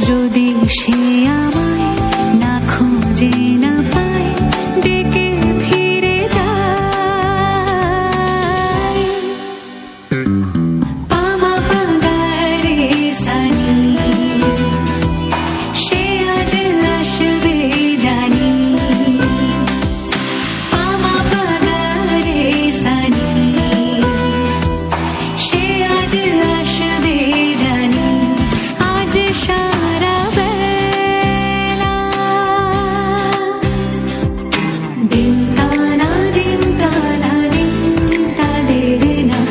যদি সে আমায় না খুঁজে না পায়, ডেকে ফিরে যায়। পামা পাগারে সানি, সে আজ আসবে জানি। পামা পাগারে সানি, সে আজ আসবে জানি। আজ সারা বেলা দিন তানা দিন তানা দিন তাদের না,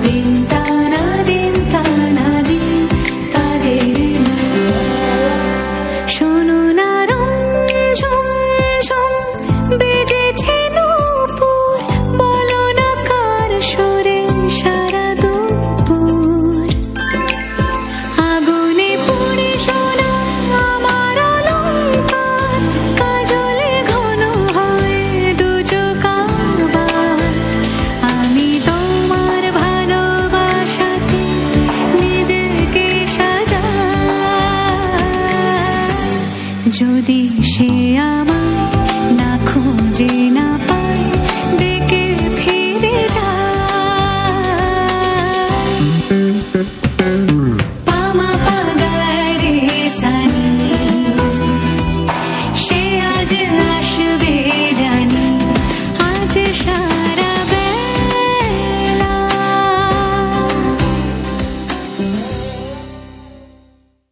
দিন তানা দিন তানা দিন তাদের না। শোনো না রঞ্ঝুম ঝুম বেজেছে নূপুর, বলো না কার সুরে সারা দুপুর। আগুনে পুড়ে সোনা আমার অলংকার, কাজলে ঘন হয় দু চোখ আবার। আমি তোমার ভালোবাসাতে নিজেকে সাজাই, যদি সে আমার